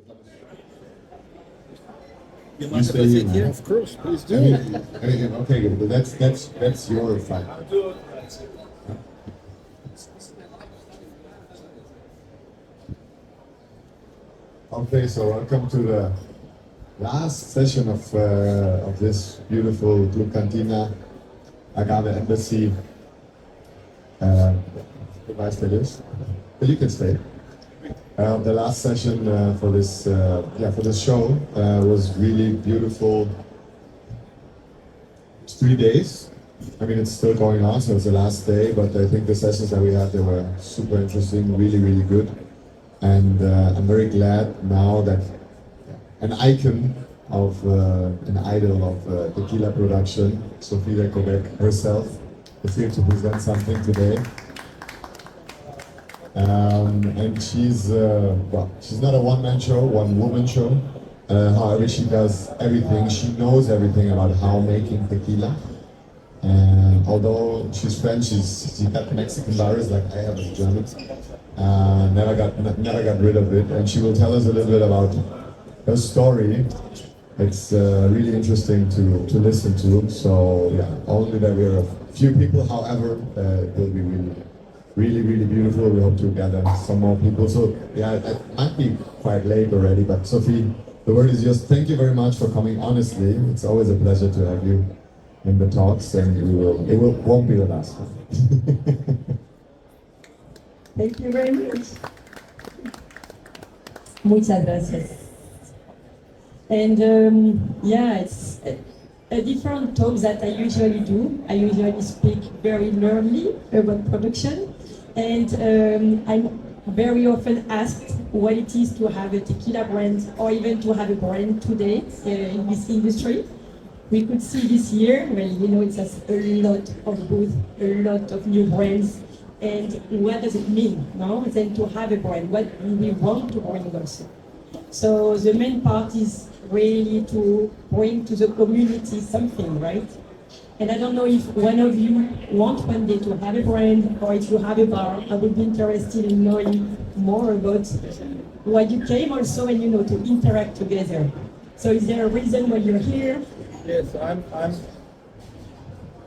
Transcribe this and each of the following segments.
You mind if I sit here? Of course, please do. Okay, good. But that's your fight. Okay, so welcome to the last session of this beautiful Club Cantina Agave Embassy device videos. But you can stay. The last session for this show was really beautiful. It's 3 days. I mean, it's still going on, so it's the last day. But I think the sessions that we had, they were super interesting, really, really good. And I'm very glad now that an icon of an idol of tequila production, Sophie Decobecq herself, is here to present something today. And she's not a one-man show, one-woman show. However, she does everything. She knows everything about how making tequila. And although she's French, she got Mexican virus like I have as German. Never got rid of it, and she will tell us a little bit about her story. It's really interesting to listen to. So yeah, only that we're a few people. However, it will be really beautiful. We hope to gather some more people. So yeah, it might be quite late already, but Sophie, the word is yours. Thank you very much for coming. Honestly, it's always a pleasure to have you in the talks, and won't be the last one. Thank you very much. Muchas gracias. And it's a different talk that I usually do. I usually speak very normally about production, and I'm very often asked what it is to have a tequila brand or even to have a brand today in this industry. We could see this year, well, it has a lot of booths, a lot of new brands. And what does it mean, no? Then to have a brand, what do we want to bring also? So the main part is really to bring to the community something, right? And I don't know if one of you want one day to have a brand, or if you have a bar. I would be interested in knowing more about why you came also, and to interact together. So is there a reason why you're here? Yes,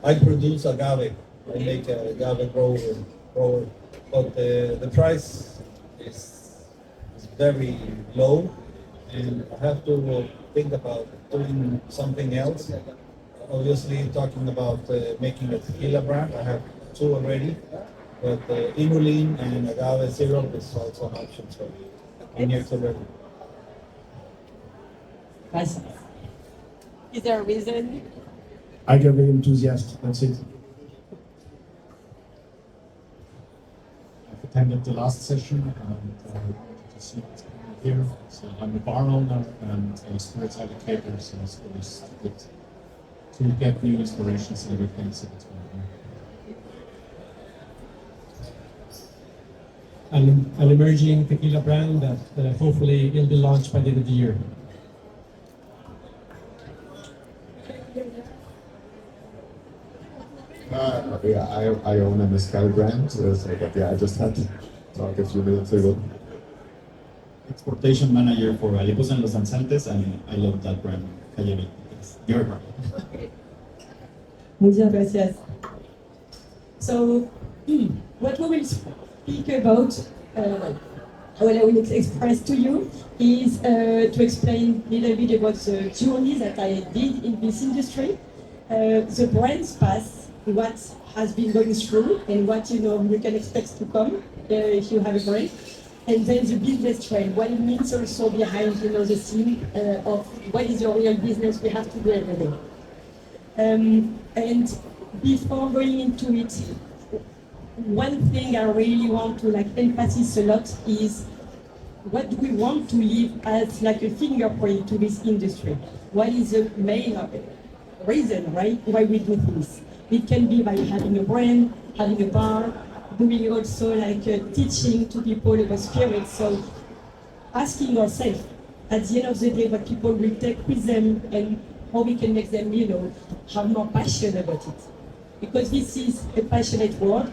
I produce agave. I make agave grower, but the price is very low, and I have to think about doing something else. Obviously, talking about making a tequila brand, I have two already, but inulin and agave syrup is also an option. So I'm here to learn. Is there a reason? Agave enthusiast, that's it. I've attended the last session and wanted to see what's going on here. So I'm a bar owner and a spirits educator, so it's always good to get new inspirations and everything. So that's why I'm here. An emerging tequila brand that hopefully will be launched by the end of the year. I own a mezcal brand, but I just had to talk a few minutes ago. Exportation manager for Alipos and Los Danzantes, and I love that brand. Agave. It's your brand. Muchas gracias. So, what we will speak about, what I will express to you, is to explain a little bit about the journey that I did in this industry, the brand's past, what has been going through, and what you can expect to come if you have a brand, and then the business trend, what it means also behind the scene of what is your real business we have to do every day. And before going into it, one thing I really want to emphasize a lot is what do we want to leave as a fingerprint to this industry? What is the main reason, right, why we do this? It can be by having a brand, having a bar, doing also teaching to people about spirits. So asking ourselves at the end of the day what people will take with them and how we can make them, have more passion about it. Because this is a passionate world,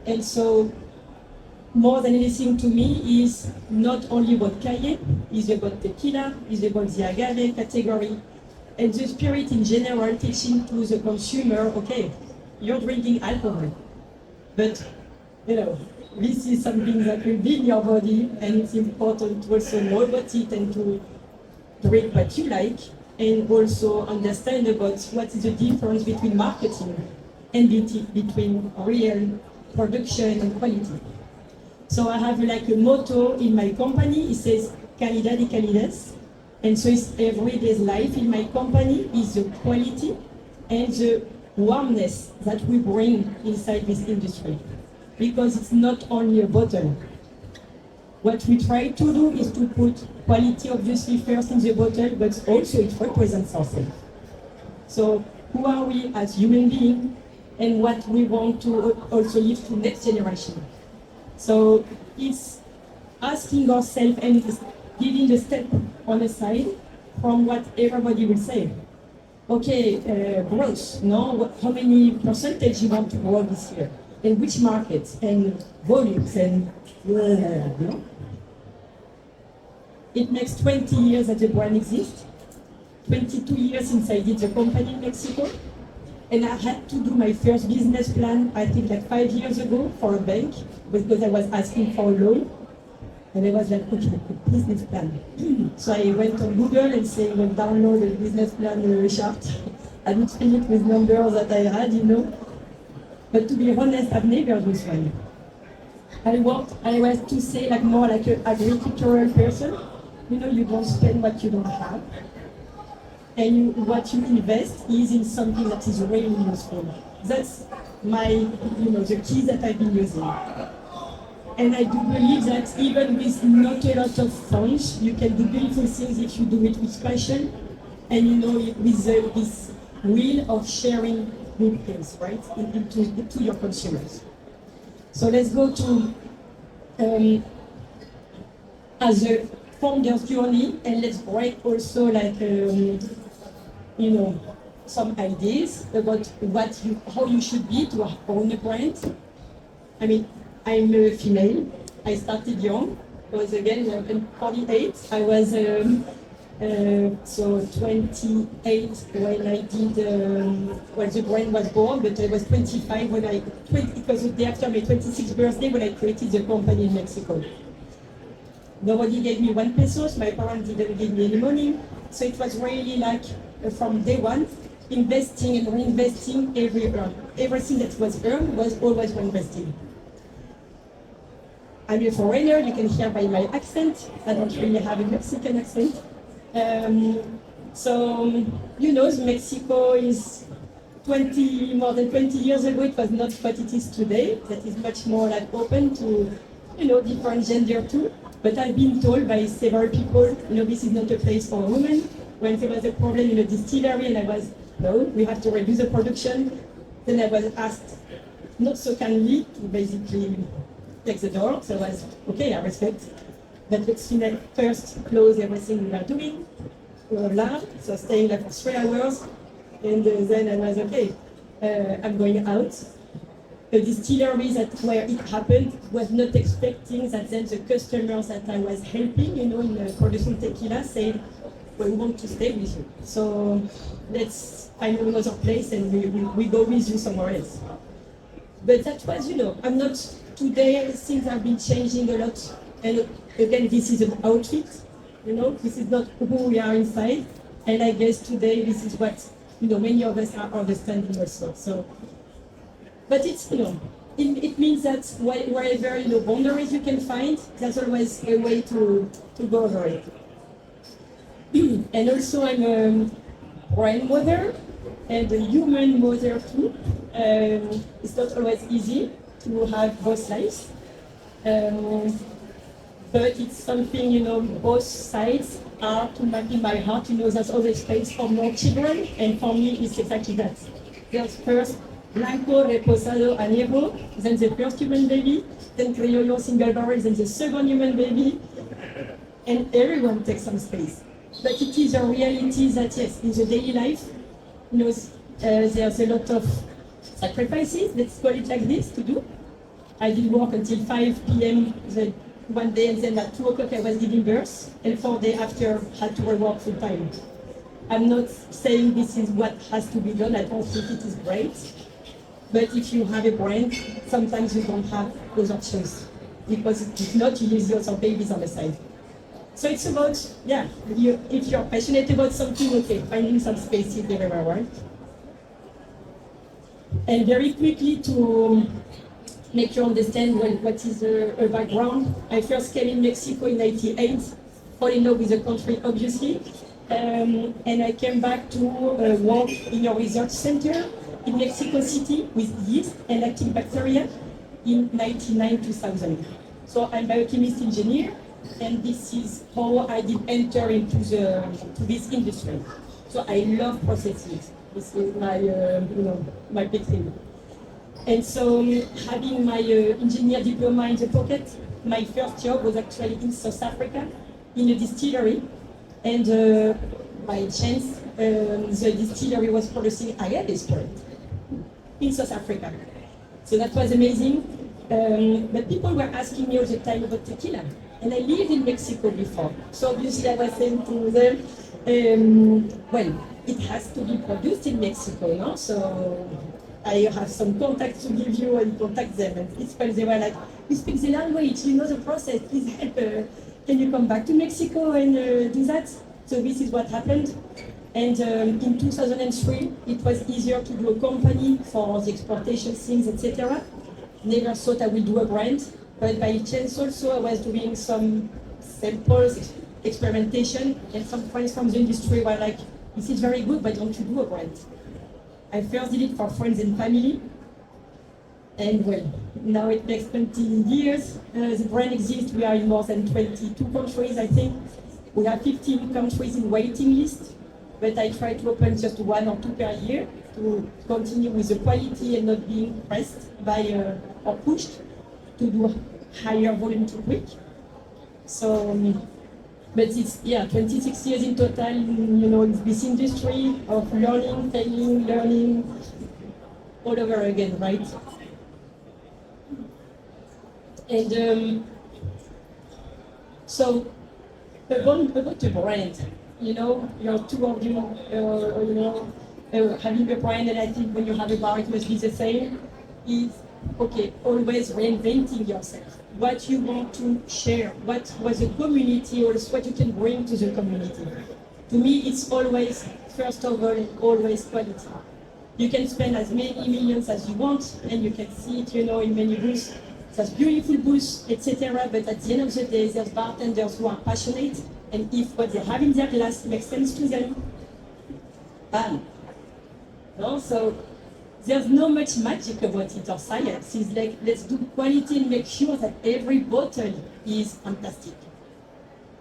and so more than anything to me is not only about Calle, it's about tequila, it's about the agave category, and the spirit in general teaching to the consumer, okay, you're drinking alcohol, but you know, this is something that will be in your body, and it's important to also know about it and to drink what you like, and also understand about what is the difference between marketing and between real production and quality. So I have like a motto in my company, it says calidad y calidez, and so it's everyday life in my company is the quality and the warmness that we bring inside this industry. Because it's not only a bottle. What we try to do is to put quality obviously first in the bottle, but also it represents ourselves. So who are we as human beings and what we want to also leave to next generation. So it's asking ourselves and giving the step on the side from what everybody will say. Okay, growth, no? How many percentage you want to grow this year? In which markets and volumes and no? It makes 20 years that the brand exists, 22 years since I did the company in Mexico, and I had to do my first business plan, I think like 5 years ago for a bank, because I was asking for a loan, and I was like, okay, business plan. So I went on Google and saying, well, download the business plan chart. I would fill it with numbers that I had, you know. But to be honest, I've never done one. I was to say like more like an agricultural person. You know, you don't spend what you don't have. And what you invest is in something that is really useful. That's the key that I've been using. And I do believe that even with not a lot of funds, you can do beautiful things if you do it with passion and with this will of sharing good things, right, to your consumers. So let's go to as a founder's journey, and let's break also like some ideas about how you should be to own a brand. I mean, I'm a female. I started young. Because again, I'm 48. I was so 28 when I did when the brand was born, but I was 25 when it was the day after my 26th birthday when I created the company in Mexico. Nobody gave me 1 peso. My parents didn't give me any money. So it was really like from day one, investing and reinvesting everything that was earned was always reinvesting. I'm a foreigner, you can hear by my accent. I don't really have a Mexican accent. Mexico is more than 20 years ago, it was not what it is today. That is much more like open to, different gender too. But I've been told by several people, this is not a place for women. When there was a problem in a distillery and I was, no, we have to reduce the production. Then I was asked, not so kindly, to basically take the door. So I was, okay, I respect. But let's first close everything we were doing. We were loud, so staying like for 3 hours. And then I was, okay, I'm going out. The distillery where it happened was not expecting that then the customers that I was helping, in producing tequila said, well, we want to stay with you. So let's find another place and we go with you somewhere else. But that was, I'm not, today things have been changing a lot. And again, this is an outfit, this is not who we are inside. And I guess today this is what, many of us are understanding also. So, but it's, it means that wherever, boundaries you can find, there's always a way to go over it. And also I'm a grandmother and a human mother too. It's not always easy to have both lives. But it's something, both sides are in my heart, there's always space for more children, and for me it's exactly that. There's first Blanco, Reposado, Añejo, then the first human baby, then Criollo, single barrel, then the second human baby, and everyone takes some space. But it is a reality that yes, in the daily life, there's a lot of sacrifices, let's call it like this, to do. I did work until 5 p.m. One day, and then at 2 o'clock I was giving birth, and 4 days after had to work full time. I'm not saying this is what has to be done. I don't think it is great. But if you have a brand, sometimes you don't have those options. Because if not, you use your babies on the side. So it's about, yeah, if you're passionate about something, okay, finding some spaces everywhere, right? And very quickly to make you understand what is a background. I first came in Mexico in '98, fall in love with the country, obviously. And I came back to work in a research center in Mexico City with yeast and active bacteria in 1999-2000. So I'm a biochemist engineer, and this is how I did enter into this industry. So I love processes. This is my, my big thing. And so having my engineer diploma in the pocket, my first job was actually in South Africa in a distillery. And by chance, the distillery was producing Agave spirit in South Africa. So that was amazing. But people were asking me all the time about tequila. And I lived in Mexico before. So obviously I was saying to them, well, it has to be produced in Mexico, no? So I have some contacts to give you and contact them. And they were like, you speak the language, you know the process, please help. Can you come back to Mexico and do that? So this is what happened. And in 2003, it was easier to do a company for the exportation things, etc. Never thought I would do a brand, but by chance also I was doing some samples, experimentation, and some friends from the industry were like, this is very good, but don't you do a brand? I first did it for friends and family, and well, now it makes 20 years. The brand exists. We are in more than 22 countries, I think. We have 15 countries in waiting list, but I try to open just 1 or 2 per year to continue with the quality and not being pressed by or pushed to do higher volume too quick. So, but it's 26 years in total, in this industry of learning, failing, learning, all over again, right? And so about the brand, you're two of you, having a brand, and I think when you have a bar, it must be the same, is, okay, always reinventing yourself. What you want to share, what was the community, or what you can bring to the community. To me, it's always, first of all, always quality. You can spend as many millions as you want, and you can see it, in many booths. There's beautiful booths, etc. But at the end of the day, there's bartenders who are passionate, and if what they have in their glass makes sense to them, bam. No? So there's no much magic about it or science. It's like, let's do quality and make sure that every bottle is fantastic.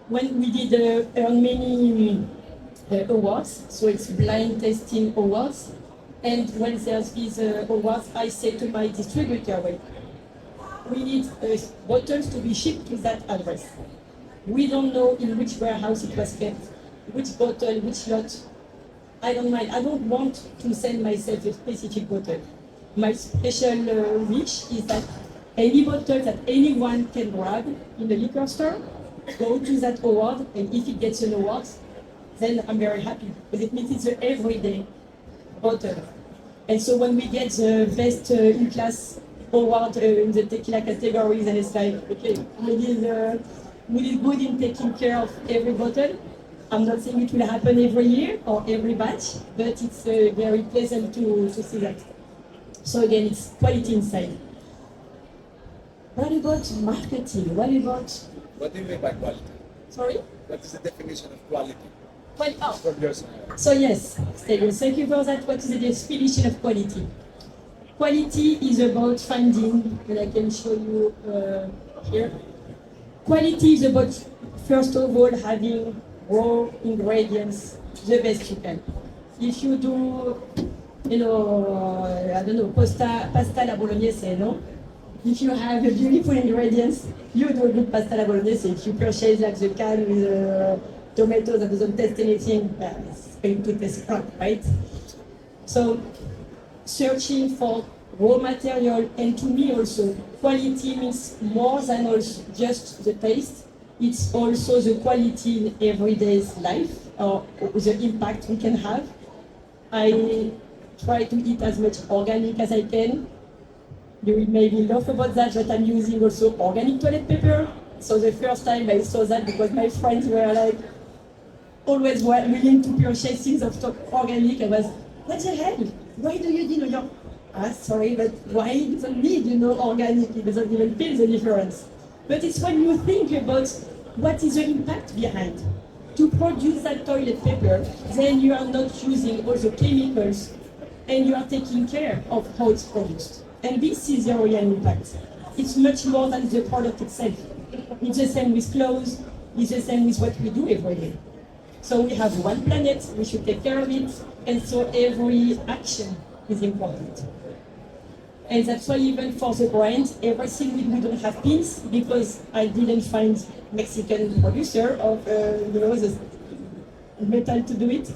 When we did earn many awards, so it's blind tasting awards, and when there's these awards, I say to my distributor, well, we need bottles to be shipped to that address. We don't know in which warehouse it was kept, which bottle, which lot. I don't mind. I don't want to send myself a specific bottle. My special wish is that any bottle that anyone can grab in the liquor store, go to that award, and if it gets an award, then I'm very happy, because it means it's an everyday bottle. And so when we get the best in-class award in the tequila categories, and it's like, okay, we did good in taking care of every bottle. I'm not saying it will happen every year or every batch, but it's very pleasant to see that. So again, it's quality inside. What about marketing? What What do you mean by quality? Sorry? What is the definition of quality Well, from your side? so yes, Stelios, thank you for that. What is the definition of quality? Quality is about finding, and I can show you here. Quality is about, first of all, having raw ingredients the best you can. If you do, I don't know, pasta alla bolognese, no? If you have beautiful ingredients, you do a good pasta alla bolognese. If you purchase like the can with tomatoes that doesn't taste anything, it's going to taste crap, right? So, searching for raw material, and to me also, quality means more than also just the taste. It's also the quality in everyday's life, or the impact we can have. I try to eat as much organic as I can. You will maybe laugh about that, but I'm using also organic toilet paper. So the first time I saw that, because my friends were like always willing to purchase things of organic, I was, what the hell? Why do you need your... sorry, but why it doesn't need, organic? It doesn't even feel the difference. But it's when you think about what is the impact behind. To produce that toilet paper, then you are not using all the chemicals and you are taking care of how it's produced. And this is the real impact. It's much more than the product itself. It's the same with clothes, it's the same with what we do every day. So we have one planet, we should take care of it, and so every action is important. And that's why even for the brand, everything we don't have pins, because I didn't find Mexican producer of the metal to do it.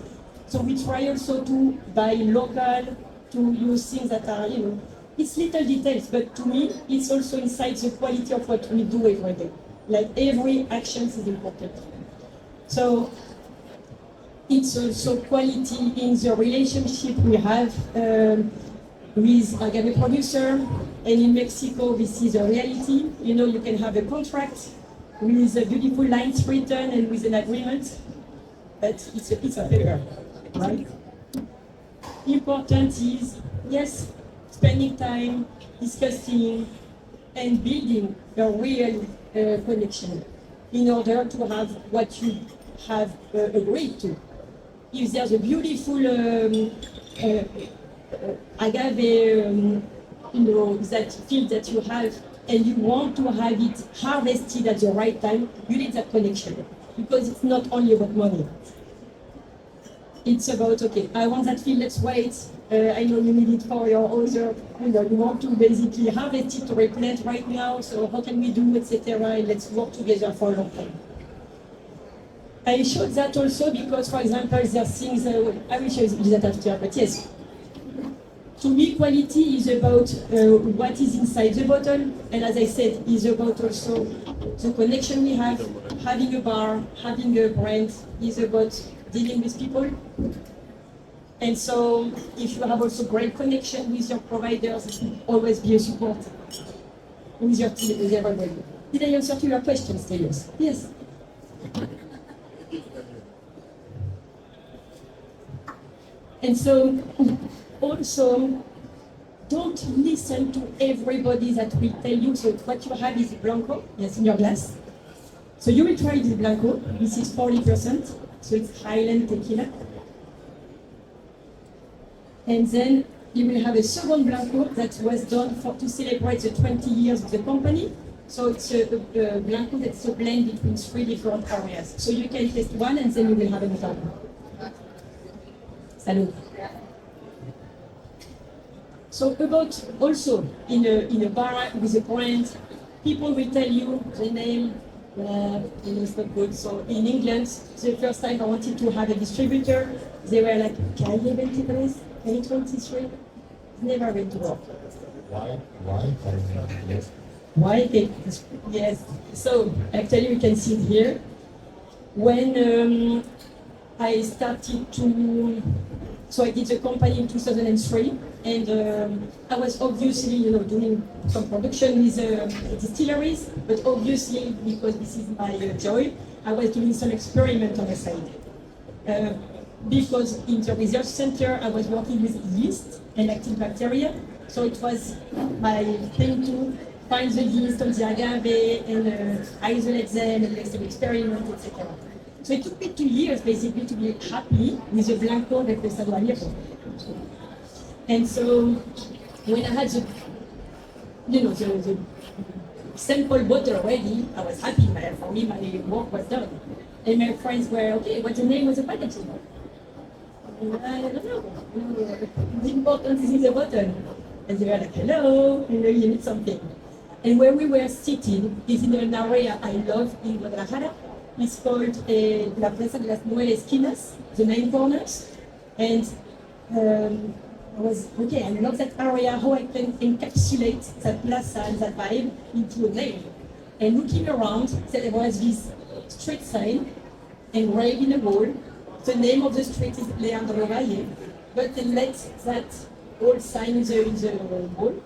So we try also to buy local, to use things that are, it's little details, but to me, it's also inside the quality of what we do every day. Like every action is important. So it's also quality in the relationship we have with Agave producer, and in Mexico, this is a reality. You can have a contract with a beautiful lines written and with an agreement, but it's a piece of paper, right? Important is, yes, spending time, discussing, and building a real connection in order to have what you have agreed to. If there's a beautiful agave, that field that you have, and you want to have it harvested at the right time, you need that connection, because it's not only about money. It's about, okay, I want that field, let's wait. I know you need it for your other, you want to basically harvest it to replant right now, so how can we do, etc. And let's work together for a long time. I showed that also because, for example, there are things, I will show you that after, but yes. To me, quality is about what is inside the bottle, and as I said, is about also the connection we have, having a bar, having a brand, is about dealing with people. And so, if you have also great connection with your providers, it will always be a support with your team, with everybody. Did I answer to your questions, Elias? Yes. And so, also, don't listen to everybody that will tell you. So what you have is Blanco, yes, in your glass. So you will try this Blanco. This is 40%, so it's Highland tequila. And then you will have a second Blanco that was done to celebrate the 20 years of the company. So it's a Blanco that's a blend between 3 different areas. So you can taste one and then you will have another one. Salud. So about also in a bar with a brand, people will tell you the name, it's not good. So in England, the first time I wanted to have a distributor, they were like, Calle 23, Calle 23, never went to work. Why? Yes. Why? Yes. So actually we can see it here. When I started to, so I did the company in 2003, and I was obviously, doing some production with distilleries, but obviously, because this is my joy, I was doing some experiment on the side. Because in the research center, I was working with yeast and active bacteria, so it was my thing to find the yeast on the agave and isolate them and make some experiments, etc. So it took me 2 years basically to be happy with the Blanco that was available. And so when I had the sample bottle ready, I was happy. For me, my work was done. And my friends were, okay, what's the name of the packaging? I don't know. The important is the bottle. And they were like, hello, you need something. And where we were sitting is in an area I love in Guadalajara. It's called La Plaza de las Nueve Esquinas, the 9 corners. And I was, okay, I love that area, how I can encapsulate that plaza and that vibe into a name. And looking around, there was this street sign engraved in a wall. The name of the street is Leandro Valle, but they let that old sign in the wall.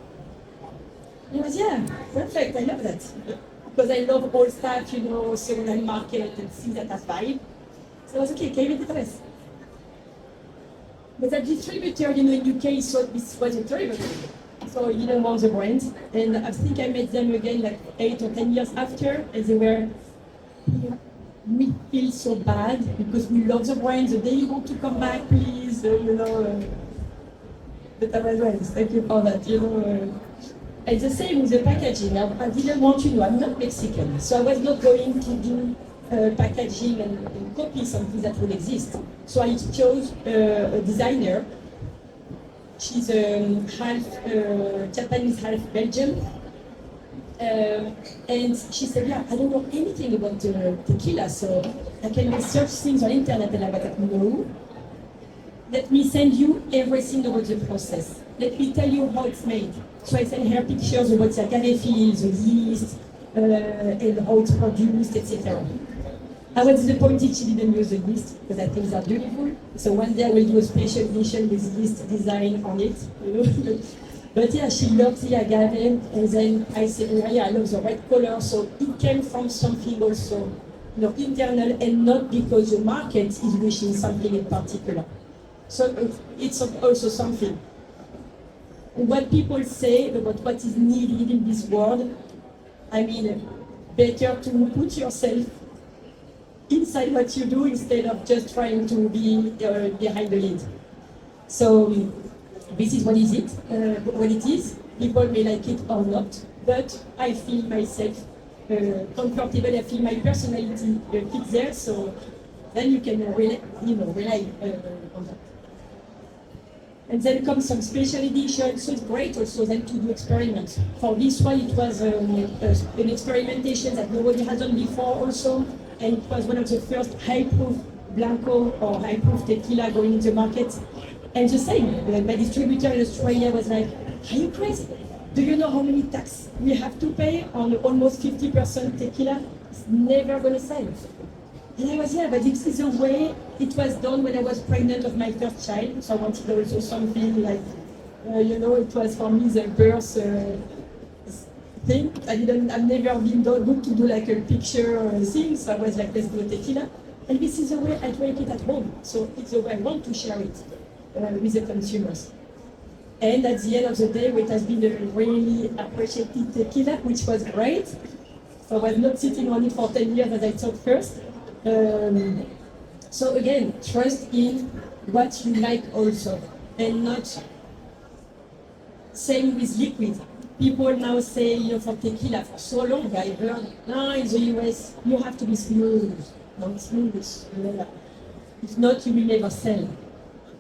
And I was, yeah, perfect, I love that. Because I love old stuff, you know, second-hand market and things that have vibe. So I was, okay, give it a test. But that distributor, you know, in UK thought this was a terrible thing. So he didn't want the brand. And I think I met them again like 8 or 10 years after, and they were, we feel so bad because we love the brand. The day you want to come back, please, you know. But I was right, thank you for that, you know. It's the same with the packaging. I didn't want, you know, I'm not Mexican, so I was not going to do packaging and copy something that will exist. So I chose a designer. She's half Japanese, half Belgian. And she said, yeah, I don't know anything about tequila, so I can research things on internet. And I was like, no, let me send you everything about the process. Let me tell you how it's made. So I sent her pictures about the agave fields, the yeast, and how it's produced, etc. I was disappointed she didn't use the yeast because I think they're beautiful. So one day I will do a special edition with yeast design on it. You know? But yeah, she loves the agave, and then I said, oh, yeah, I love the red color. So it came from something also, you know, internal, and not because the market is wishing something in particular. So it's also something. What people say about what is needed in this world, I mean, better to put yourself inside what you do instead of just trying to be behind the lead. So this is what it is. People may like it or not, but I feel myself comfortable. I feel my personality fits there. So then you can rely on that. And then comes some special editions, so it's great also then to do experiments. For this one, it was an experimentation that nobody had done before also, and it was one of the first high-proof Blanco or high-proof tequila going into the market. And the same, my distributor in Australia was like, are you crazy? Do you know how many tax we have to pay on almost 50% tequila? It's never going to sell. And I was, yeah, but this is the way it was done when I was pregnant of my first child. So I wanted also something like, it was for me the birth thing. I've never been good to do like a picture thing. So I was like, let's do a tequila. And this is the way I drink it at home. So it's the way I want to share it with the consumers. And at the end of the day, it has been a really appreciated tequila, which was great. So I was not sitting on it for 10 years as I thought first. So again, trust in what you like also, and not same with liquid. People now say, for tequila for so long, I heard, no, in the US, you have to be smooth. Not smooth, if not, you will never sell.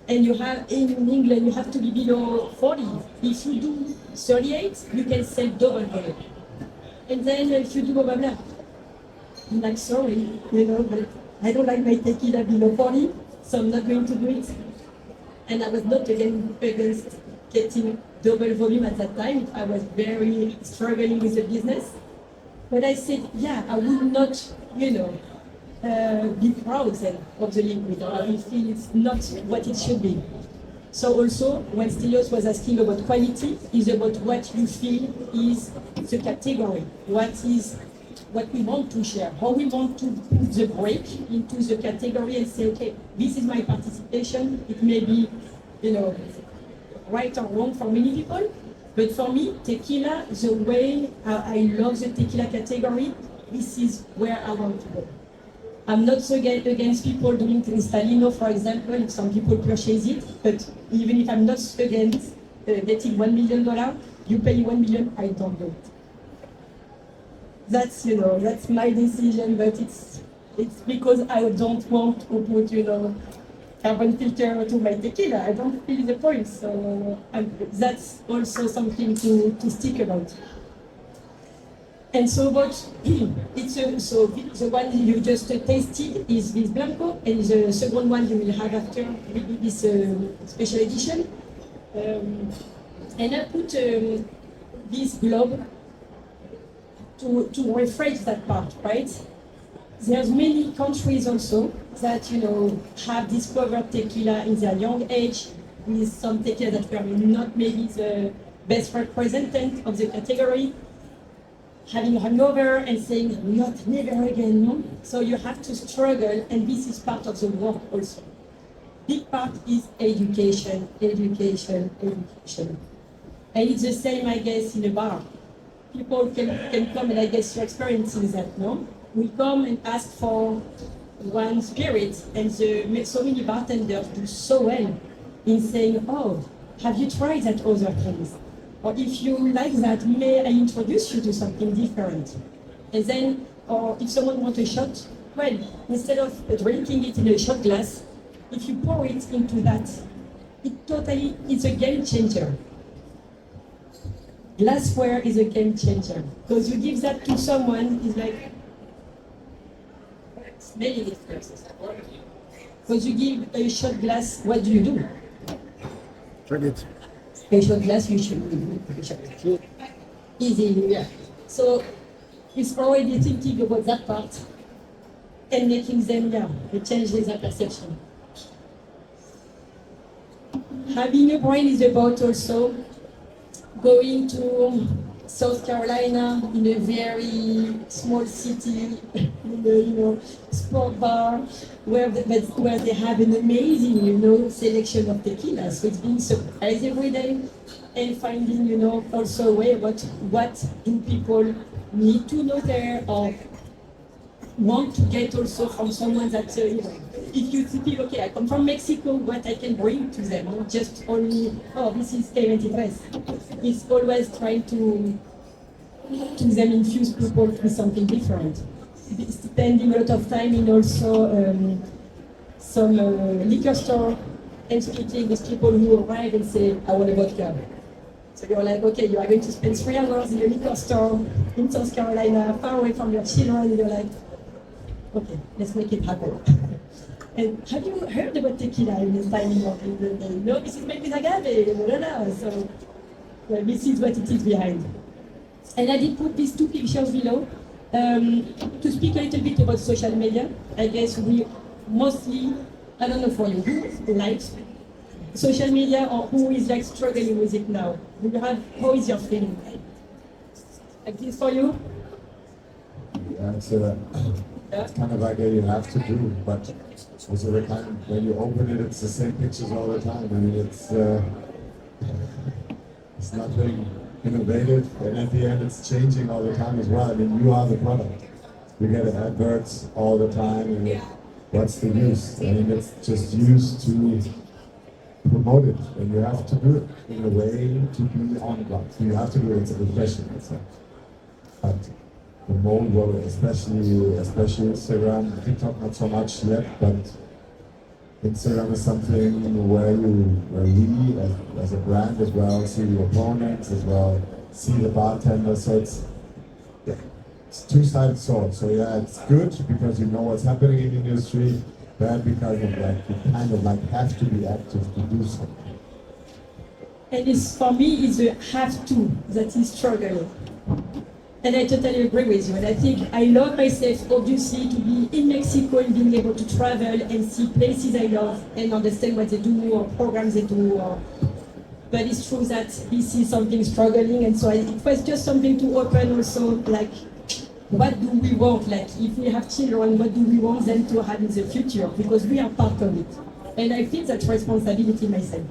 And you have, in England, you have to be below 40. If you do 38, you can sell double volume. And then if you do blah, blah, blah, I'm like, sorry, but I don't like my tequila below 40, so I'm not going to do it. And I was not against getting double volume at that time. I was very struggling with the business. But I said, yeah, I would not, be proud then of the liquid. I will feel it's not what it should be. So also, when Stelios was asking about quality, is about what you feel is the category. What we want to share, how we want to put the break into the category and say, okay, this is my participation. It may be, right or wrong for many people, but for me, tequila, the way I love the tequila category, this is where I want to go. I'm not so against people doing Cristalino, for example, if some people purchase it, but even if I'm not against getting $1 million, you pay $1 million, I don't do it. That's my decision, but it's because I don't want to put, carbon filter to my tequila. I don't feel the point, so that's also something to stick about. And so the one you just tasted is this Blanco, and the second one you will have after will be this special edition. And I put this globe to rephrase that part, right? There's many countries also that, have discovered tequila in their young age, with some tequila that were not maybe the best representative of the category, having hangover and saying, not, never again, no? So you have to struggle, and this is part of the work also. Big part is education, education, education. And it's the same, I guess, in a bar. People can come, and I guess you're experiencing that, no? We come and ask for one spirit, and so many bartenders do so well in saying, oh, have you tried that other things? Or if you like that, may I introduce you to something different? And then, or if someone wants a shot, well, instead of drinking it in a shot glass, if you pour it into that, it's a game changer. Glassware is a game changer. Because you give that to someone, it's like, smelling it first. Because you give a shot glass, what do you do? Drink it. A shot glass, you should do a shot. Easy, yeah. So it's already thinking about that part and making them, change their perception. Having a brain is about also going to South Carolina in a very small city, in a sport bar, where they have an amazing, selection of tequila. So it's being surprised every day and finding, also a way about what do people need to know there, or want to get also from someone that, if you feel, okay, I come from Mexico, what I can bring to them, not just only, oh, this is K23. It's always trying to them infuse people with something different. Spending a lot of time in also some liquor store and speaking with people who arrive and say, I want a vodka. So you're like, okay, you are going to spend 3 hours in a liquor store in South Carolina, far away from your children, and you're like, okay, let's make it happen. And have you heard about tequila in this time? No, this is made with agave. So this is what it is behind. And I did put these 2 pictures below to speak a little bit about social media. I guess we mostly, I don't know for you, who likes social media or who is like struggling with it now? How is your feeling? Like this for you? Yeah, it's kind of like you have to do, but also the time when you open it, it's the same pictures all the time. I mean, it's nothing innovative, and at the end, it's changing all the time as well. I mean, you are the product. You get adverts all the time, and what's the use? I mean, it's just used to promote it, and you have to do it in a way to be on block. You have to do it. It's a profession. But the mode, well, especially Instagram, TikTok not so much yet, but Instagram is something where we as a brand as well see the opponents as well, see the bartenders. So it's two-sided sword. So yeah, it's good because you know what's happening in the industry, bad because of you kind of have to be active to do something. And for me, it's a have to that is struggling. And I totally agree with you. And I think I love myself, obviously, to be in Mexico and being able to travel and see places I love and understand what they do or programs they do. But it's true that this is something struggling. And so it was just something to open also, what do we want? If we have children, what do we want them to have in the future? Because we are part of it. And I feel that responsibility myself.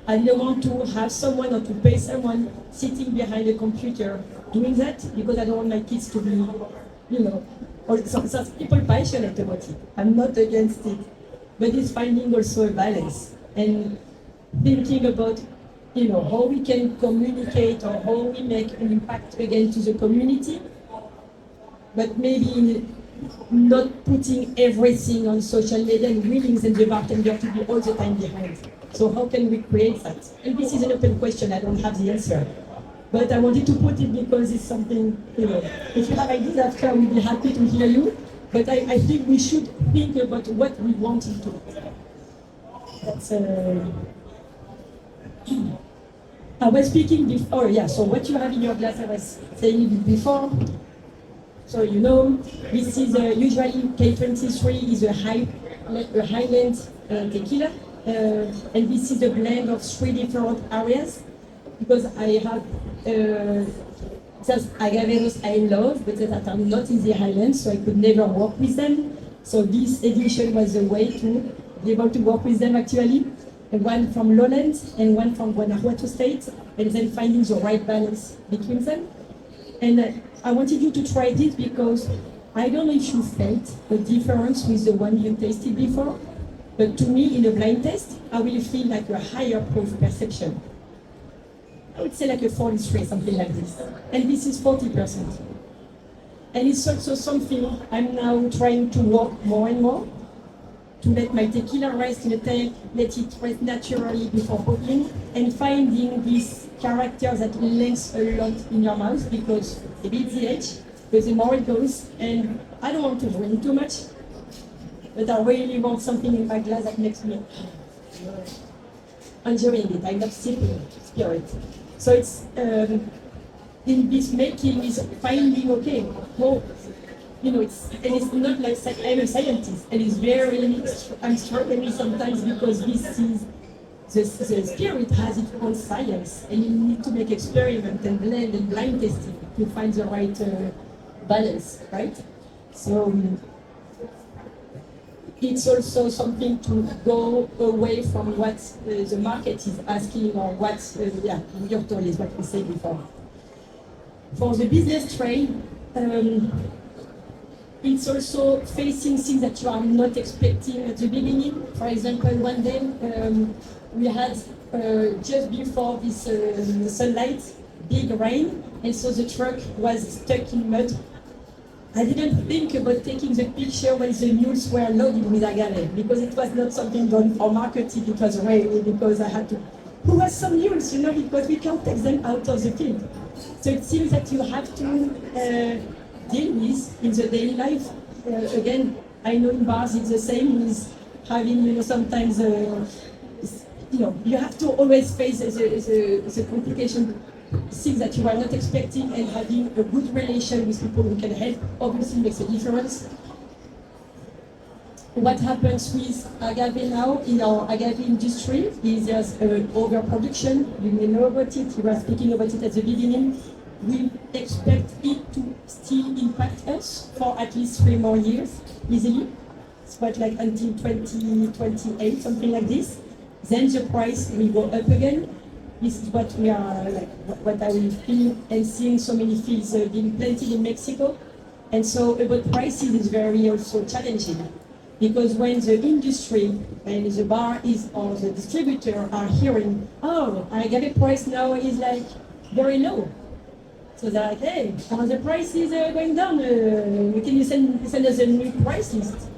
I don't want to have someone or to pay someone sitting behind a computer doing that because I don't want my kids to be, or some people passionate about it. I'm not against it. But it's finding also a balance and thinking about, how we can communicate or how we make an impact again to the community, but maybe not putting everything on social media and willing the bartender to be all the time behind. So how can we create that? And this is an open question, I don't have the answer. But I wanted to put it because it's something, if you have ideas after, we'll be happy to hear you. But I think we should think about what we want into it. That's I was speaking before, yeah, so what you have in your glass, I was saying before. So you know, this is usually K23 is a Highland tequila, and this is a blend of 3 different areas, because I have just agaveros I love, but that are not in the Highlands, so I could never work with them. So this edition was a way to be able to work with them actually. One from Lowlands and one from Guanajuato State, and then finding the right balance between them. And I wanted you to try this because I don't know if you felt a difference with the one you tasted before, but to me, in a blind test, I will feel like a higher proof perception. I would say like a 43, something like this. And this is 40%. And it's also something I'm now trying to work more and more, to let my tequila rest in the tank, let it rest naturally before opening, and finding these characters that lengths a lot in your mouth, because a bit the edge, but the more it goes, and I don't want to drink too much, but I really want something in my glass that makes me enjoying it. I'm not sipping spirit. So it's in this making is finding, okay, well, you know, it's not like I'm a scientist, and it's very, I'm struggling sometimes because this is, the spirit has its own science, and you need to make experiment and blend and blind testing to find the right balance, right? So it's also something to go away from what the market is asking, or what, your tool is what we said before. For the business trade, it's also facing things that you are not expecting at the beginning. For example, one day we had just before this sunlight, big rain, and so the truck was stuck in mud. I didn't think about taking the picture when the mules were loaded with agave, because it was not something done for marketing. It was really because I had to. Who has some mules, you know, because we can't take them out of the field. So it seems that you have to deal with in the daily life. Again, I know in bars it's the same with having, you know, sometimes, you know, you have to always face the complication, things that you are not expecting, and having a good relation with people who can help obviously makes a difference. What happens with agave now in our agave industry is there's overproduction. You may know about it, you were speaking about it at the beginning. We expect it to still impact us for at least 3 more years, easily. It's what, like until 2028, something like this. Then the price will go up again. This is what we are, like, what I will feel and seeing so many fields being planted in Mexico. And so about prices is very also challenging, because when the industry and the bar is, or the distributor are hearing, oh, agave price now is like very low. So they're like, hey, the price is going down. Can you send us a new price list?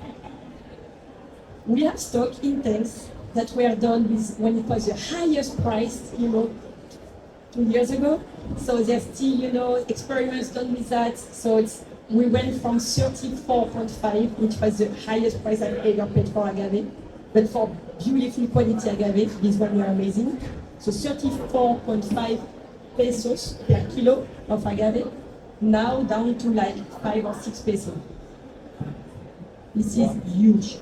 We have stock in tanks that were done with when it was the highest price, you know, 2 years ago. So there's still, you know, experiments done with that. So we went from 34.5, which was the highest price I've ever paid for agave. But for beautiful quality agave, these ones were amazing. So 34.5 pesos per kilo of agave, now down to like 5 or 6 pesos. This is huge.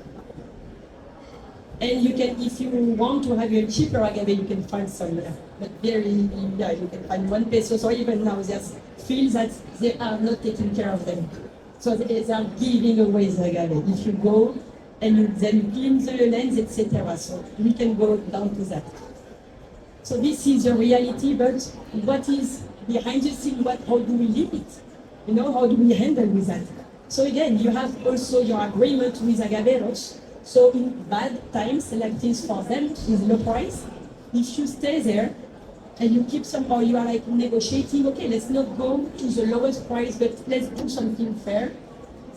And you can, if you want to have a cheaper agave, you can find some, but very, yeah, you can find 1 peso, or even now there's fields that they are not taking care of them. So they are giving away the agave. If you go and then clean the lens, etc. So we can go down to that. So this is a reality, but what is behind the scene? How do we live it? You know, how do we handle with that? So again, you have also your agreement with agaveros. So in bad times, like this for them, is low price. If you stay there and you keep some, or you are like negotiating, okay, let's not go to the lowest price, but let's do something fair.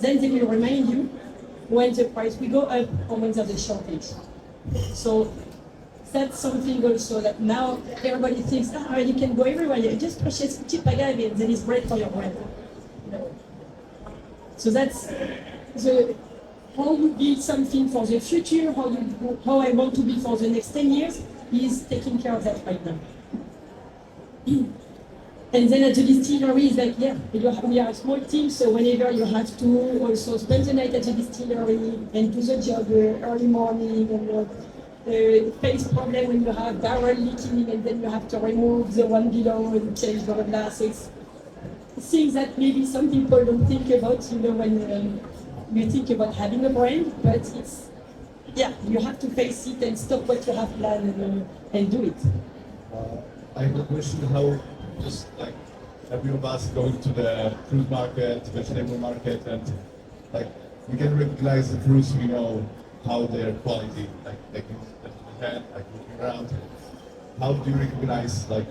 Then they will remind you when the price will go up or when there's a shortage. So that's something also that now everybody thinks, you can go everywhere, you just purchase cheap agave and then it's great for your brand. No. So that's how you build something for the future, how I want to be for the next 10 years, is taking care of that right now. And then at the distillery, it's like, yeah, we are a small team, so whenever you have to also spend the night at the distillery and do the job early morning, and face problem when you have barrel leaking and then you have to remove the one below and change blah blah blah. So it's things that maybe some people don't think about, when you think about having a brand, but it's, yeah, you have to face it and stop what you have planned and do it. I have a question: how just like every of us going to the fruit market, vegetable market, and like we can recognize the fruits, we know how their quality, like taking the hand, like looking around. How do you recognize like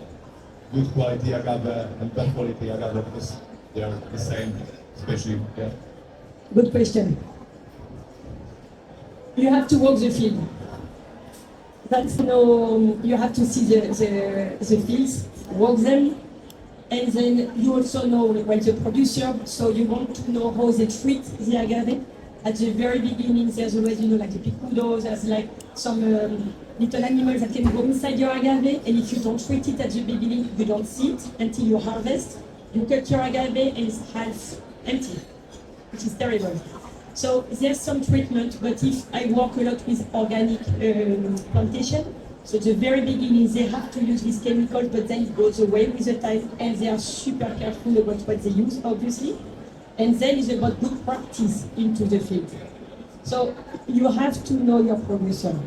good quality agave and bad quality agave, because they are the same, especially yeah. Good question. You have to walk the field. You have to see the fields, walk them, and then you also know when the producer, so you want to know how they treat the agave. At the very beginning, there's always, like the picudos, there's like some little animals that can go inside your agave, and if you don't treat it at the beginning, you don't see it until you harvest. You cut your agave and it's half empty, which is terrible. So there's some treatment, but if I work a lot with organic plantation, so at the very beginning they have to use these chemicals, but then it goes away with the time, and they are super careful about what they use, obviously. And then it's about good practice into the field. So you have to know your producer,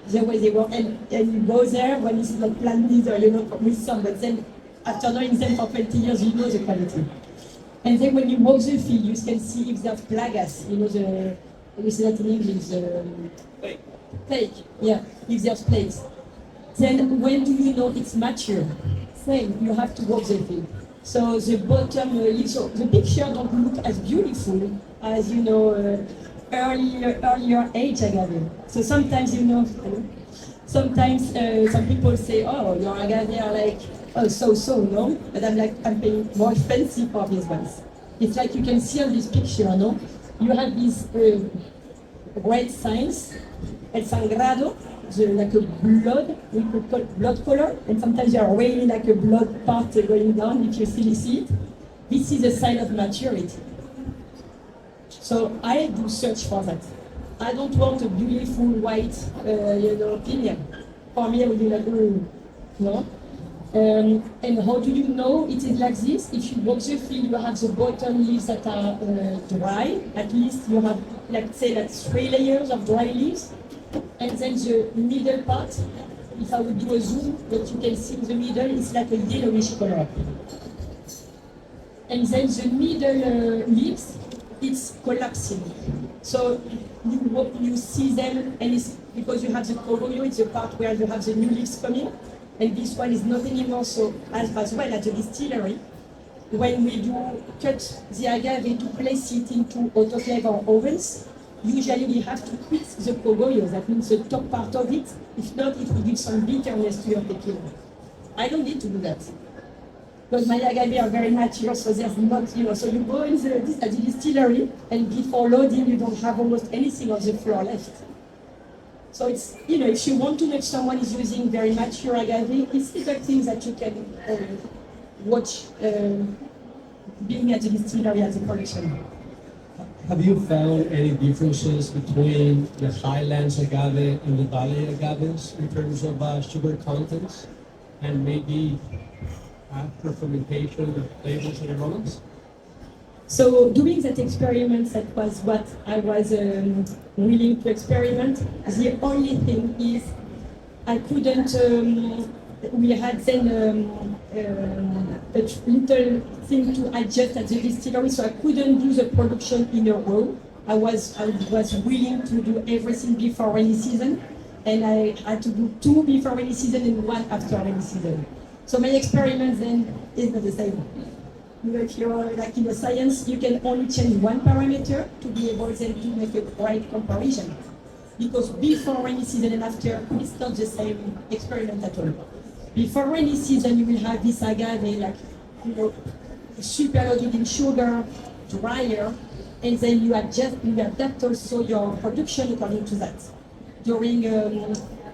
the way they work, and you go there when it's not plant leader, with some, but then after knowing them for 20 years, you know the quality. And then when you walk the field, you can see if there's plagas, we say that in English, plague, yeah, if there's plagues. Then when do you know it's mature? Same, you have to walk the field. So the bottom leaves, so the picture don't look as beautiful as, earlier age agave. So sometimes, sometimes some people say, oh, your agave are like, oh, so, no? But I'm paying more expensive for these ones. It's like you can see on this picture, no? You have these red signs, el sangrado, like a blood, we could call blood color, and sometimes you are really like a blood part going down if you still see it. This is a sign of maturity. So I do search for that. I don't want a beautiful white, opinion. For me, I would be like, no. And how do you know it is like this? If you walk the field, you have the bottom leaves that are dry. At least you have, let's say, 3 layers of dry leaves. And then the middle part, if I would do a zoom, what you can see in the middle is like a yellowish color. And then the middle leaves, it's collapsing. So you see them, and it's because you have the coroyo, it's the part where you have the new leaves coming. And this one is not anymore, so as well at the distillery, when we do cut the agave to place it into autoclave or ovens, usually we have to quit the cogollo, that means the top part of it. If not, it will give some bitterness to your tequila. I don't need to do that. Because my agave are very mature, so there's not, so you go in at the distillery, and before loading, you don't have almost anything on the floor left. So it's, if you want to know if someone is using very mature agave, it's little things that you can watch being at the distillery as a collection. Have you found any differences between the highlands agave and the valley agaves in terms of sugar contents and maybe after fermentation, the flavors and aromas? So doing that experiment, that was what I was willing to experiment. The only thing is I couldn't, we had then a little thing to adjust at the distillery, so I couldn't do the production in a row. I was willing to do everything before rainy season, and I had to do 2 before rainy season and 1 after rainy season. So my experiment then is not the same. If you're like in the science, you can only change 1 parameter to be able then to make a right comparison. Because before rainy season and after, it's not the same experiment at all. Before rainy season, you will have this agave like, super loaded in sugar, drier, and then you adapt also your production according to that. During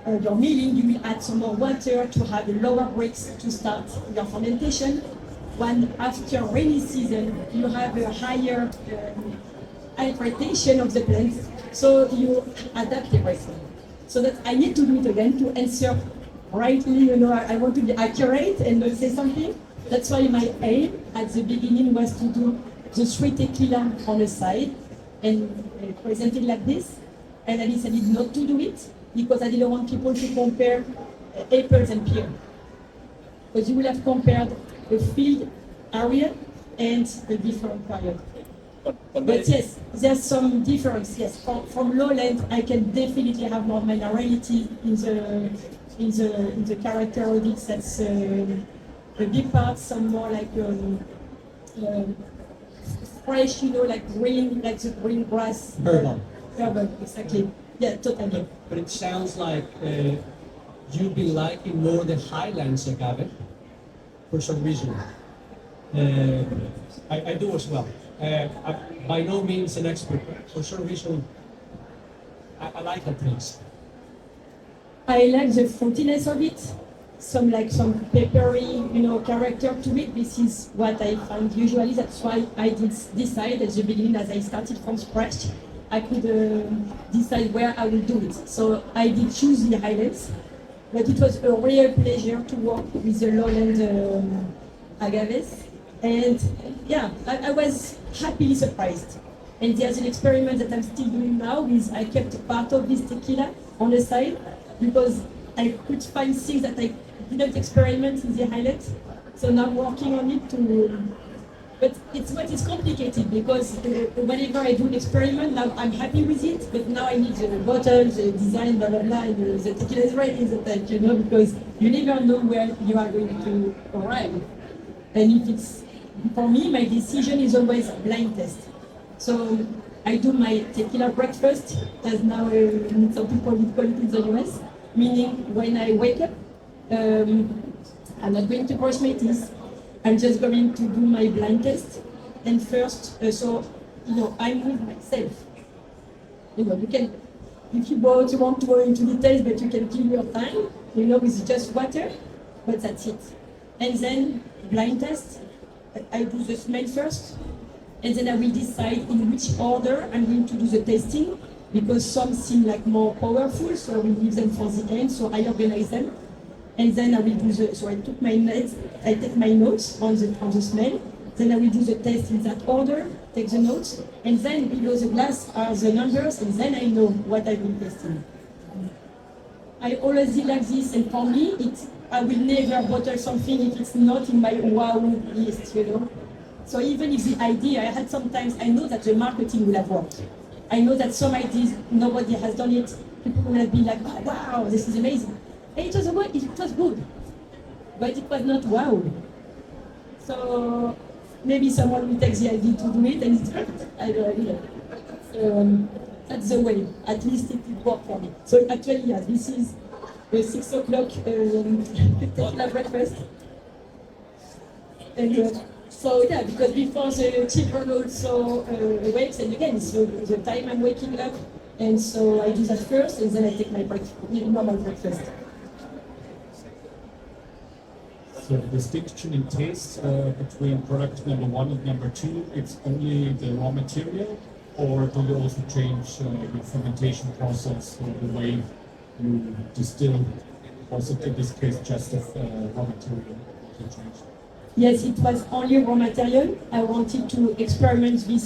your milling, you will add some more water to have a lower breaks to start your fermentation. When after rainy season, you have a higher hydratation of the plant, so you adapt everything. So that I need to do it again to answer rightly, I want to be accurate and not say something. That's why my aim at the beginning was to do the 3 tequila on the side and present it like this. And I decided not to do it because I didn't want people to compare apples and pear. Because you will have compared a field area and a different period. But yes, there's some difference. Yes, from lowland, I can definitely have more minerality in the characteristics. That's a big part. Some more like fresh, like green, like the green grass. Herbal. Herbal, exactly. Yeah, totally. But it sounds like you've been liking more the highlands agave for some reason. I do as well. I'm by no means an expert, but for some reason, I like that taste. I like the fruitiness of it, some peppery, character to it. This is what I find usually. That's why I did decide at the beginning, as I started from scratch, I could decide where I will do it. So I did choose the highlands, but it was a real pleasure to work with the lowland agaves. And yeah, I was happily surprised. And there's an experiment that I'm still doing now is I kept part of this tequila on the side because I could find things that I didn't experiment in the highlights. So now I'm working on it but it's complicated because whenever I do an experiment, now I'm happy with it, but now I need the bottles, the design, blah, blah, blah, and the tequila is ready, because you never know where you are going to arrive. And if it's, for me, my decision is always a blind test. So I do my tequila breakfast, as now some people would call it in the US, meaning when I wake up, I'm not going to brush my teeth. I'm just going to do my blind test. And first, I'm with myself. You can, if you want to go into details, but you can kill your time, with just water, but that's it. And then blind test, I do the smell first, and then I will decide in which order I'm going to do the tasting, because some seem like more powerful, so I will leave them for the end, so I organize them. And then I will do so I take my notes on the smell, then I will do the test in that order, take the notes, and then below the glass are the numbers, and then I know what I will tasting. I always did like this, and for me, I will never bottle something if it's not in my wow list, So even if the idea, I know that the marketing will have worked. I know that some ideas, nobody has done it. People will have been like, oh, wow, this is amazing. And it was good, but it was not wow. So maybe someone will take the idea to do it, and it's great. I don't know. That's the way. At least it will work for me. So actually, yes, this is the 6 o'clock tequila breakfast. And so yeah, because before the children also wakes, and again, so the time I'm waking up, and so I do that first, and then I take my normal breakfast. So the distinction in taste between product number 1 and number 2, it's only the raw material, or do you also change your fermentation process or the way you distill? Also, in this case, just of raw material you change? Yes, it was only raw material. I wanted to experiment with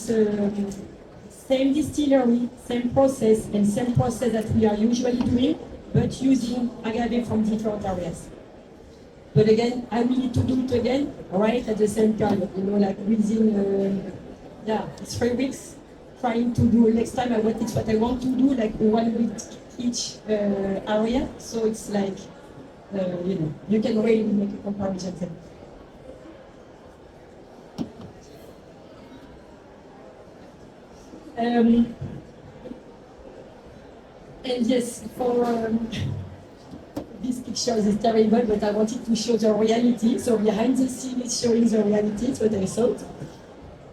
same distillery, same process that we are usually doing, but using agave from different areas. But again, I will need to do it again right at the same time, like within 3 weeks, trying to do next time it's what I want to do, like 1 week each area. So it's like, you can really make a comparison then. And yes, for this picture is terrible, but I wanted to show the reality. So behind the scene is showing the reality, it's what I thought.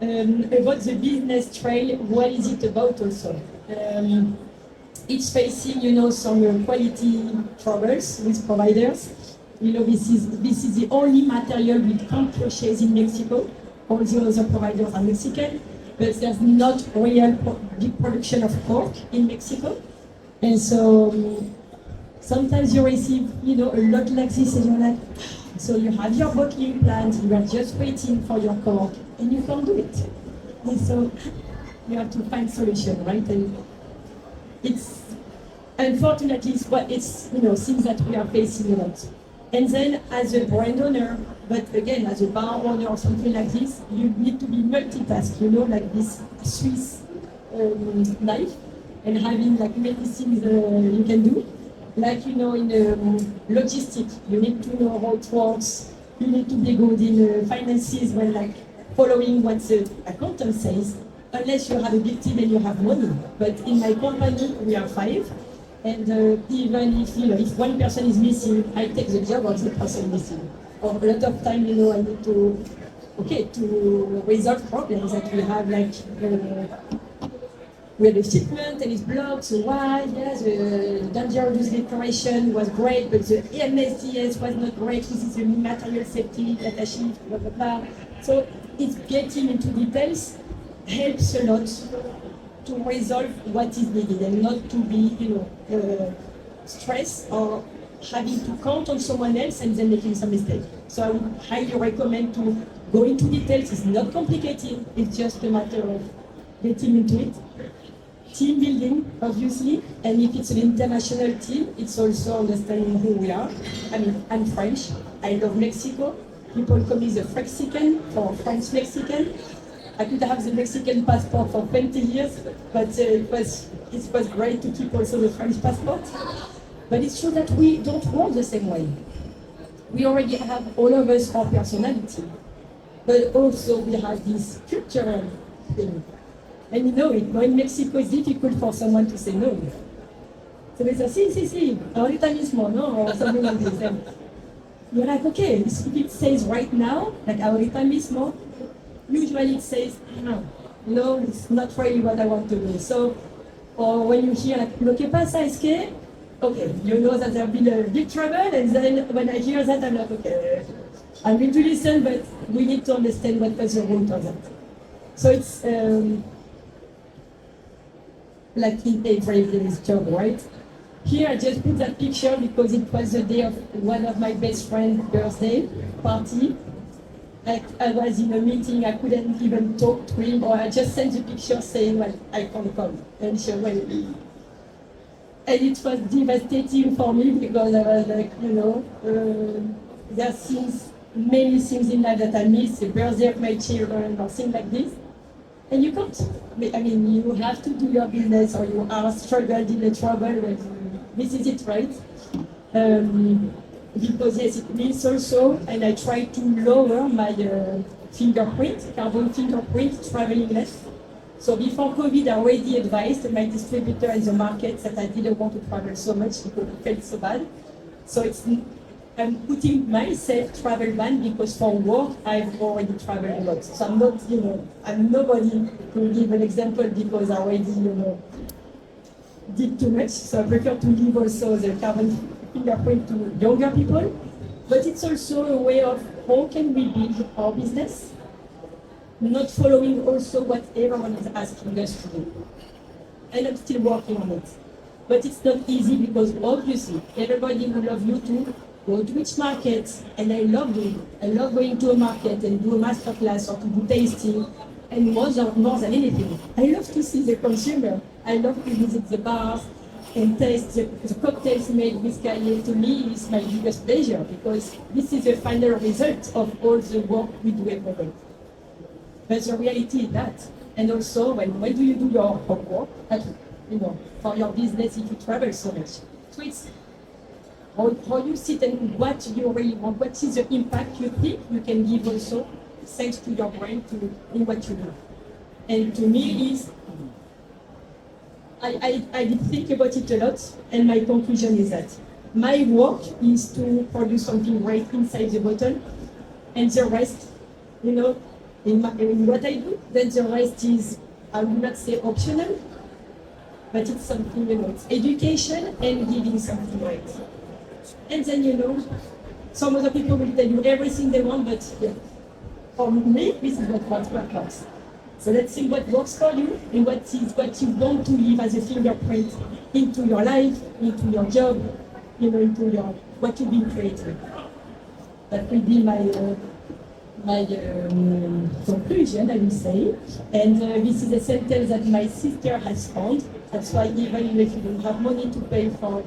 About the business trail, what is it about also? it's facing, you know, some quality troubles with providers. You know, this is the only material we can't purchase in Mexico. All the other providers are Mexican, but there's not real big production of cork in Mexico. And so sometimes you receive, you know, a lot like this, and you're like, so you have your bottling plant, you are just waiting for your cork, and you can't do it. And so you have to find solution, right? And it's unfortunately it's you know things that we are facing a lot. And then as a brand owner, but again as a bar owner or something like this, you need to be multitask, you know, like this Swiss knife, and having like many things you can do. Like, you know, in logistics, you need to know how it works. You need to be good in finances when like following what the accountant says, unless you have a big team and you have money. But in my company, we are 5. And even if, you know, if one person is missing, I take the job of the person missing. Or a lot of time, you know, I need to resolve problems that we have, like where the shipment and it's blocked, so why? Yes, the dangerous declaration was great, but the MSDS was not great. This is the material safety data sheet, blah blah blah. So it's getting into details helps a lot to resolve what is needed and not to be, you know, stressed or having to count on someone else and then making some mistake. So I would highly recommend to go into details. It's not complicated. It's just a matter of getting into it. Team building, obviously, and if it's an international team, it's also understanding who we are. I mean, I'm French. I love Mexico. People call me the Frexican or French Mexican. I could have the Mexican passport for 20 years, but it was great to keep also the French passport. But it's true that we don't work the same way. We already have all of us our personality, but also we have this cultural thing. And you know it, in Mexico it's difficult for someone to say no. So they say, sí, ahorita mismo, no? Or something like this. And you're like, okay, if it says right now, like ahorita mismo, usually it says, no, it's not really what I want to do. So, or when you hear like, lo que pasa es que, okay, you know that there'll be a big trouble, and then when I hear that, I'm like, okay, I'm going to listen, but we need to understand what was the root of that. So it's, like in everybody's job, right? Here I just put that picture because it was the day of one of my best friend's birthday party. I was in a meeting, I couldn't even talk to him, or I just sent the picture saying, well, I can't come. And she went. And it was devastating for me because I was like, you know, there's many things in life that I miss, the birthday of my children or things like this. And you can't. I mean, you have to do your business, or you are struggled in the trouble. This is it, right? Because yes, it means also, and I try to lower my carbon fingerprint, traveling less. So before COVID, I already advised my distributor and the markets that I didn't want to travel so much because it felt so bad. So I'm putting myself travel ban because for work I've already traveled a lot. So I'm not, you know, I'm nobody to give an example because I already, you know, did too much. So I prefer to leave also the carbon fingerprint to younger people. But it's also a way of how can we build our business, not following also what everyone is asking us to do. And I'm still working on it. But it's not easy because obviously everybody would love you to go to each market, and I love doing it. I love going to a market and do a masterclass or to do tasting, and more than anything, I love to see the consumer. I love to visit the bars and taste the cocktails made with Kaye. To me, it's my biggest pleasure because this is the final result of all the work we do every day. But the reality is that, and also when do you do your homework? You know, for your business if you travel so much. So it's how you sit and what you really want, what is the impact you think you can give also, thanks to your brain in what you do. And to me is, I did think about it a lot, and my conclusion is that my work is to produce something right inside the bottle, and the rest, you know, in what I do, then the rest is, I will not say optional, but it's something, it's education and giving something right. And then, some other people will tell you everything they want, but yeah, for me, this is what works. So let's see what works for you and what you want to leave as a fingerprint into your life, into your job, into what you've been creating. That will be my conclusion, I will say. And this is a sentence that my sister has found. That's why even if you don't have money to pay for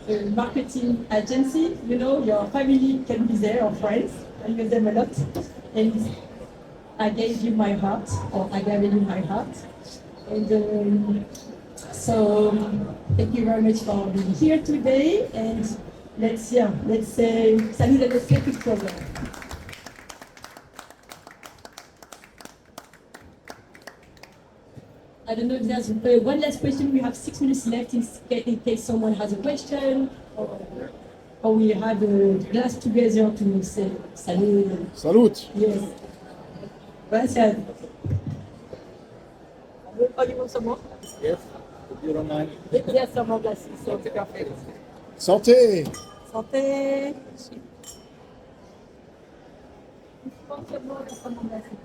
a marketing agency, your family can be there or friends. I use them a lot. And I gave you my heart, or I gave you my heart. And so thank you very much for being here today. And let's say salut la Decobecq program. I don't know if there's one last question. We have 6 minutes left in case someone has a question, or we have a glass together to say salut. Salute. Yes. Gracias. Oh, you want some more? Yes, if you don't mind. There's some more glasses. So perfect. Santé. Santé. Some more glasses.